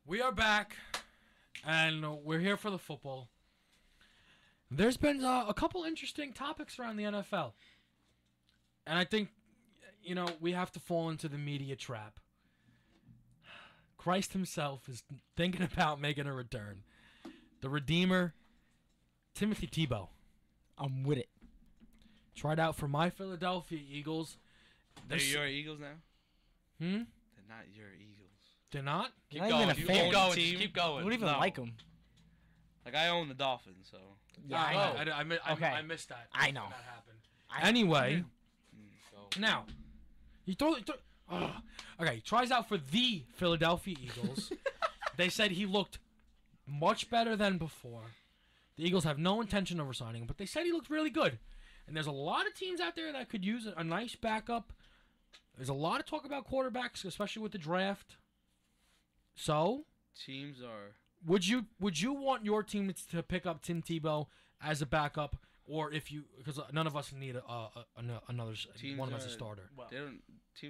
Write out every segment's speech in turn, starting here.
We are back, and we're here for the football. There's been a couple interesting topics around the NFL. And I think, we have to fall into the media trap. Christ himself is thinking about making a return. The Redeemer, Timothy Tebow. I'm with it. Tried out for my Philadelphia Eagles. They're your Eagles now? Hmm? They're not your Eagles. They're not? Keep going. You own the team. Just keep going. I don't even No. like them. Like, I own the Dolphins, so. Yeah, I know. I missed that. I know. That happened. Anyway, now, okay, tries out for the Philadelphia Eagles. They said he looked much better than before. The Eagles have no intention of resigning him, but they said he looked really good. And there's a lot of teams out there that could use a nice backup. There's a lot of talk about quarterbacks, especially with the draft. So, Teams are. would you want your team to pick up Tim Tebow as a backup, or because none of us need another Teams one of us a are- starter? Well, They don't.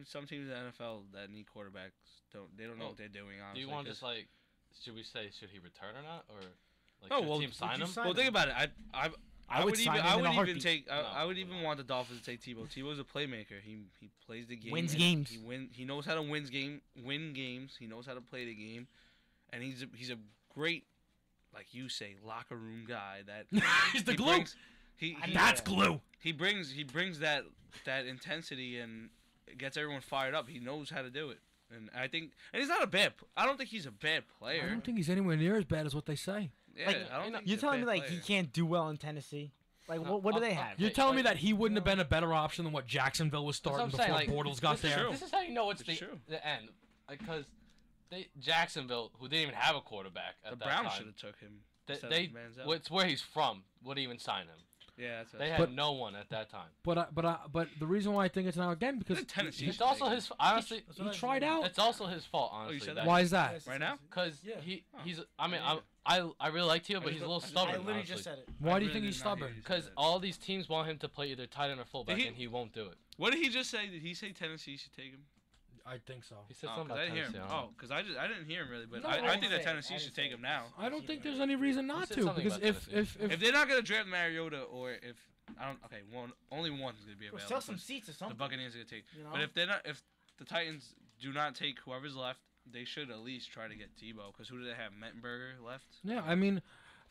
Some teams in the NFL that need quarterbacks don't know what they're doing. Do Honestly, you want 'cause- just should we say should he return or not, or Oh, should well, team sign you him? sign Well, think about it. I would would sign even. him I in a would even heartbeat. take. No, I would I even wouldn't. want the Dolphins to take Tebow. Tebow's a playmaker. He plays the game. Wins and games. He knows how to win games. He knows how to play the game, and he's a great, like you say, locker room guy. That He's the he glue. brings- That's glue. He brings that intensity and gets everyone fired up. He knows how to do it, and he's not a bad. I don't think he's a bad player. I don't think he's anywhere near as bad as what they say. Yeah, Like, I don't think You're he's a telling me bad like he player. can't do well in Tennessee? Like No, what do they okay. have? You're telling me like- that he wouldn't have been a better option than what Jacksonville was That's what starting I'm saying, before Bortles got this is there? true. This is how you know it's It's true. the end, because Jacksonville, who didn't even have a quarterback at The that Browns should time, have took him. they, instead they of Manziel. it's where he's from, wouldn't even sign him. Yeah, that's They had But- no one at that time. But the reason why I think it's now again because Tennessee. It's also his honestly. he tried out. It's also his fault, honestly. said that? Why is that? Right now? Because Yeah. he's. I mean, I really like Tebow, but he's a little stubborn. I literally honestly. just said it. Why do you really think did he's not hear stubborn? you. Because all these teams want him to play either tight end or fullback, Did he- and he won't do it. What did he just say? Did he say Tennessee should take him? I think so. He said Oh, something 'cause I about didn't hear Tennessee. him. I don't know. Oh, because I didn't hear him really, but No, I I think didn't that say it. Tennessee I should didn't take say him it. now. I don't think there's any reason not said to something because about if Tennessee. If they're not gonna draft Mariota, or if I don't, okay, only one's gonna be Bro, available. sell some 'cause seats or The something. Buccaneers are gonna take. You know? But if the Titans do not take whoever's left, they should at least try to get Tebow. Because who do they have? Mettenberger left. yeah, I mean,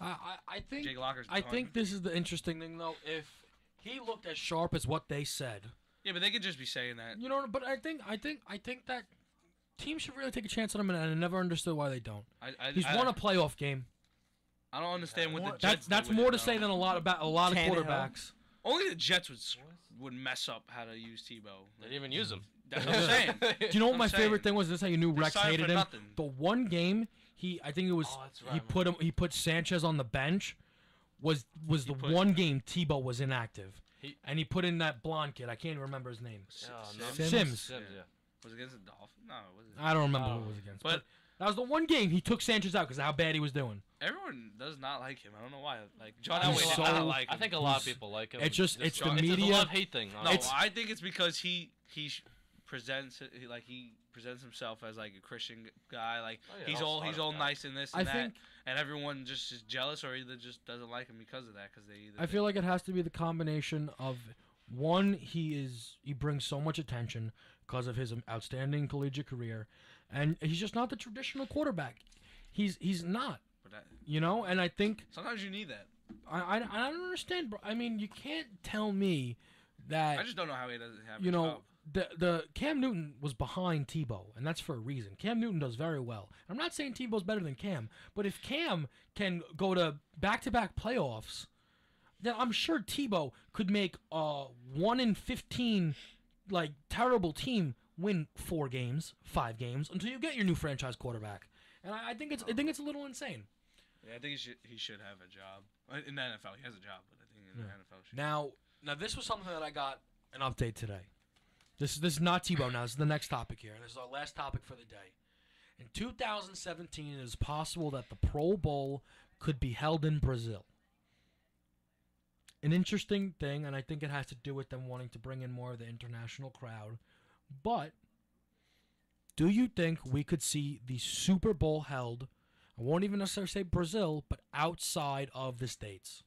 I think Jake Locker's I gone. think this is the interesting thing though. If he looked as sharp as what they said, Yeah, but they could just be saying that. but I think that teams should really take a chance on him, and I never understood why they don't. He's won a playoff game. I don't understand what the Jets. That's do with more it, to say though. than a lot of Tannehill. quarterbacks. Only the Jets would mess up how to use Tebow. They didn't even use him. That's what I'm saying. Do you know what I'm my saying. favorite thing was? This is how you knew They Rex signed hated for him. nothing. The one game I think it was Oh, that's right, he put Sanchez on the bench was the put- one game Tebow was inactive. He- And he put in that blonde kid. I can't even remember his name. Oh, no. Sims. Sims, yeah. Was it against the Dolphins? No, it wasn't. I don't remember who it was against. But But that was the one game he took Sanchez out because of how bad he was doing. everyone does not like him. I don't know why. Like John He's Elway did so- not like him. I think a lot of He's- people like him. it's just- it's the It's a media- love-hate thing. No, honestly. I think it's because he presents himself as like a Christian guy. Like Oh, yeah, he's I'll all start with that. nice in this I and that, think and everyone just is jealous or either just doesn't like him because of that. Because they either I feel like it has to be the combination of one, he brings so much attention because of his outstanding collegiate career, and he's just not the traditional quarterback. He's not, But that, and I think sometimes you need that. I don't understand, bro. I mean, you can't tell me that I just don't know how he doesn't have. you a know job. the Cam Newton was behind Tebow, and that's for a reason. Cam Newton does very well. I'm not saying Tebow's better than Cam, but if Cam can go to back-to-back playoffs, then I'm sure Tebow could make a 1 in 15 like terrible team win 4 games, 5 games until you get your new franchise quarterback. And I think it's a little insane. Yeah, I think he should have a job in the NFL. He has a job, but I think in the NFL. Should. Now this was something that I got an update today. This is not Tebow now. This is the next topic here. This is our last topic for the day. In 2017, it is possible that the Pro Bowl could be held in Brazil. An interesting thing, and I think it has to do with them wanting to bring in more of the international crowd. But do you think we could see the Super Bowl held? I won't even necessarily say Brazil, but outside of the States.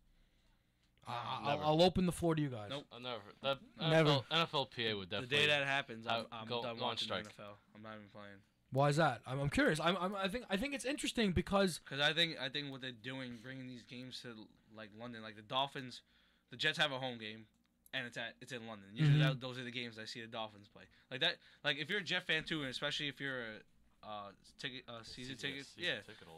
I'll open the floor to you guys. Nope. I've never. That Never. NFLPA would The definitely. day that happens, I'm go done on watching the strike. NFL. I'm not even playing. Why is that? I'm curious. I think it's interesting because Because I think what they're doing, bringing these games to like London, like the Dolphins, the Jets have a home game, and it's in London. Usually those are the games I see the Dolphins play. Like that. Like if you're a Jet fan too, and especially if you're a season ticket,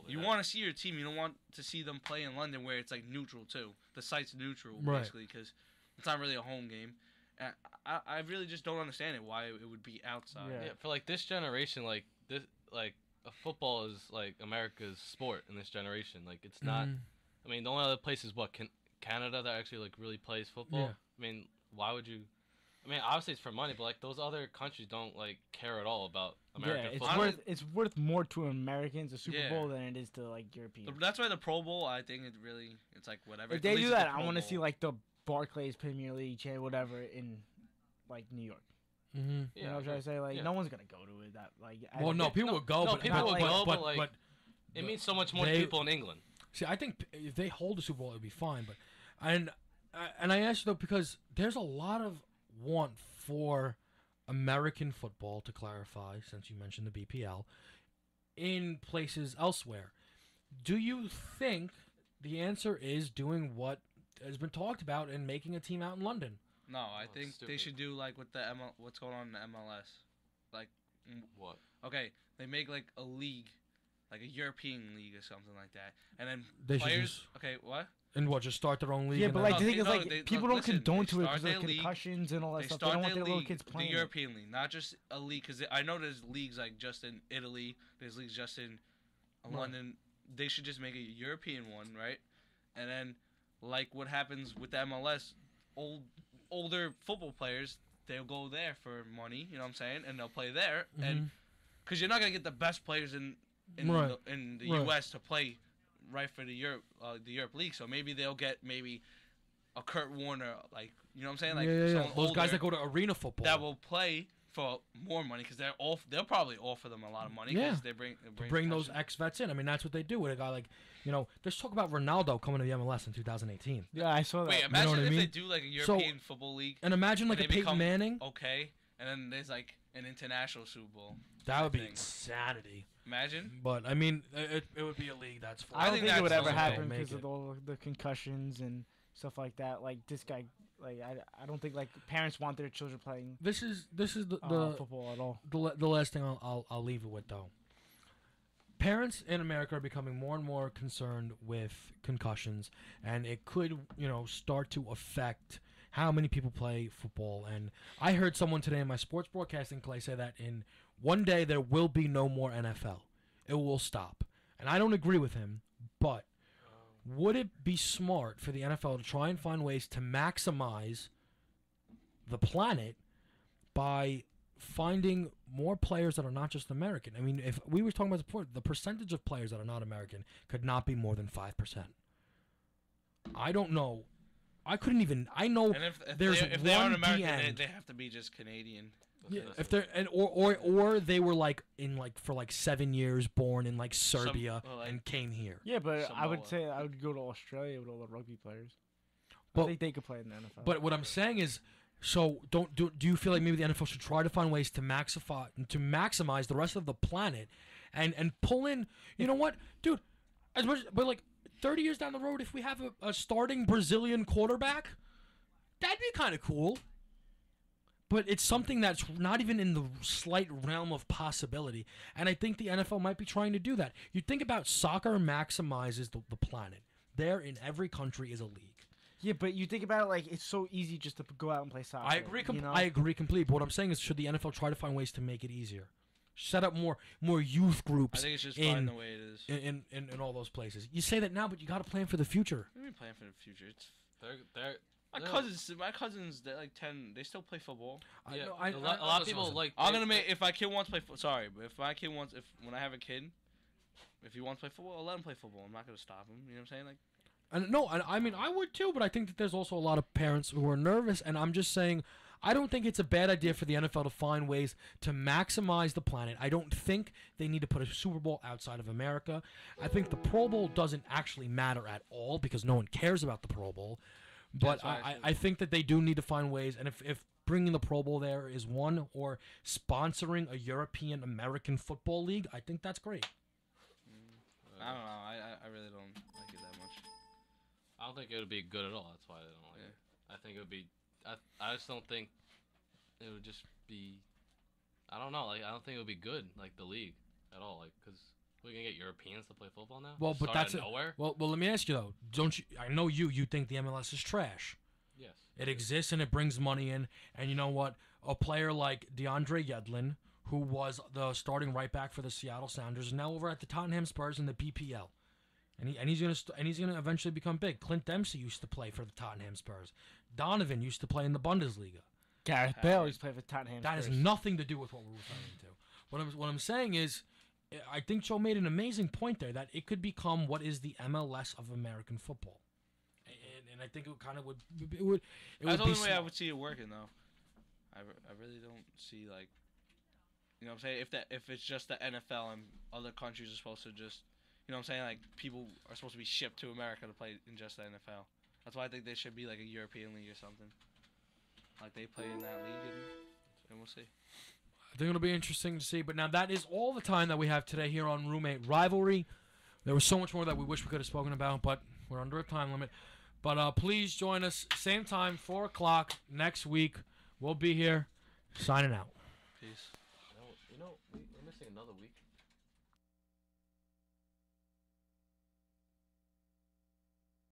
you want to see your team. You don't want to see them play in London where it's like neutral too. The site's neutral Right. basically because it's not really a home game. And I really just don't understand it why it would be outside. Yeah. Yeah, for like this generation, like this, like football is like America's sport in this generation. Like it's not. Mhm. I mean, the only other place is what Canada that actually like really plays football. Yeah. I mean, why would you? I mean, obviously it's for money, but like those other countries don't like care at all about American it's football. it's worth more to Americans a Super Yeah. Bowl than it is to like Europeans. That's why the Pro Bowl, I think it's like whatever. If At they least do it's the that, I Pro want to Bowl. see like the Barclays Premier League, whatever in like New York. Mhm. You know what I'm trying to say? Like yeah. no one's gonna go to it. That like I Well, don't no, think- people would go, no, but people but, would but, go, but, but, like, it means so much more to they- people in England. See, I think if they hold the Super Bowl, it would be fine. But and I ask you though because there's a lot of want for American football to clarify, since you mentioned the BPL, in places elsewhere. Do you think the answer is doing what has been talked about and making a team out in London? No, I Oh, think they stupid. should do like with the what's going on in the MLS. Like, What? okay, they make like a league, like a European league or something like that, and then They should players. just- Okay, what? And what? Just start their own league? Yeah, and but then- like the No, thing is, no, like they- people no, don't listen, condone they to it start because their of league- concussions and all that They stuff. They start don't their want their little league, kids the playing. European league, not just a league. Because I know there's leagues like just in Italy. There's leagues just in London. They should just make a European one, right? And then, like what happens with the MLS, older football players, they'll go there for money. You know what I'm saying? And they'll play there, and because you're not gonna get the best players in Right. the Right. U.S. to play right for the Europe League. So maybe they'll get a Kurt Warner, like you know what I'm saying, like yeah. someone Those guys older that go to arena football. that will play for more money because they'll probably offer them a lot of money because Yeah. they bring those attention. ex-vets in. I mean, that's what they do with a guy like, there's talk about Ronaldo coming to the MLS in 2018. Yeah, I saw that. Wait, know imagine what I if they mean? do like a So- European football league. And imagine like and a they Peyton become Manning. Okay, and then there's like an international Super Bowl. That would be thing. insanity. Imagine. But I mean, it would be a league that's. I don't think think it would that's ever something happen they'll because make of all the concussions and stuff like that. Like this guy, like I don't think like parents want their children playing This is the football at all. the last thing I'll leave it with though. Parents in America are becoming more and more concerned with concussions, and it could start to affect how many people play football. And I heard someone today in my sports broadcasting class say that in one day there will be no more NFL. It will stop. And I don't agree with him, but would it be smart for the NFL to try and find ways to maximize the planet by finding more players that are not just American? I mean, if we were talking about this before, the percentage of players that are not American could not be more than 5%. I don't know. I couldn't even. I know And if there's they aren't one American, DN. they have to be just Canadian. Yeah, if they're or they were like for 7 years born in like Serbia like- and came here. Yeah, but I would Samoa. say I would go to Australia with all the rugby players. But- I think they could play in the NFL. But what I'm saying is, so do you feel like maybe the NFL should try to find ways to maximize the rest of the planet, and pull in? You know what, dude? As much, but like 30 years down the road, if we have a starting Brazilian quarterback, that'd be kind of cool. But it's something that's not even in the slight realm of possibility. And I think the NFL might be trying to do that. You think about soccer maximizes the planet. There in every country is a league. yeah, but you think about it, like it's so easy just to go out and play soccer. I agree. you know? I agree completely. But what I'm saying is, should the NFL try to find ways to make it easier? Set up more youth I groups think it's just in, fine the way it is. in all those places. You say that now, but you got to plan for the future. What do you mean playing for the future? It's They're my Yeah. cousins, they're like 10. They still play football. yeah. know, A lot of people like. I'm gonna make if my kid wants to play. Sorry, but if my kid wants, when I have a kid, if he wants to play football, I'll let him play football. I'm not gonna stop him. You know what I'm saying? Like, And no, I mean I would too, but I think that there's also a lot of parents who are nervous, and I'm just saying, I don't think it's a bad idea for the NFL to find ways to maximize the planet. I don't think they need to put a Super Bowl outside of America. I think the Pro Bowl doesn't actually matter at all because no one cares about the Pro Bowl. But That's what I I think that they do need to find ways, and if bringing the Pro Bowl there is one, or sponsoring a European American football league, I think that's great. I don't know. I really don't like it that much. I don't think it would be good at all. That's why I don't like it. I think it would be. I just don't think it would just be. I don't know. Like I don't think it would be good. Like the league at all. Like because we're gonna get Europeans to play football now. Well, but Start that's out of nowhere. Well, let me ask you though. Don't you? I know you think the MLS is trash. Yes. It exists and it brings money in. And you know what? A player like DeAndre Yedlin, who was the starting right back for the Seattle Sounders, is now over at the Tottenham Spurs in the BPL. And he's gonna eventually become big. Clint Dempsey used to play for the Tottenham Spurs. Donovan used to play in the Bundesliga. Gareth Bale used to play for Tottenham. That has Spurs. nothing to do with what we're referring to. What I'm saying is, I think Joe made an amazing point there that it could become what is the MLS of American football. And I think it kind of would. It would. That's the be only way I smart. would see it working, though. I really don't see like, you know what I'm saying? If it's just the NFL and other countries are supposed to just, you know what I'm saying? Like people are supposed to be shipped to America to play in just the NFL. That's why I think there should be like a European league or something. Like they play in that league and we'll see. I think it'll be interesting to see. But now that is all the time that we have today here on Roommate Rivalry. There was so much more that we wish we could have spoken about, but we're under a time limit. But please join us same time, 4 o'clock next week. We'll be here. Signing out. Peace. We're missing another week.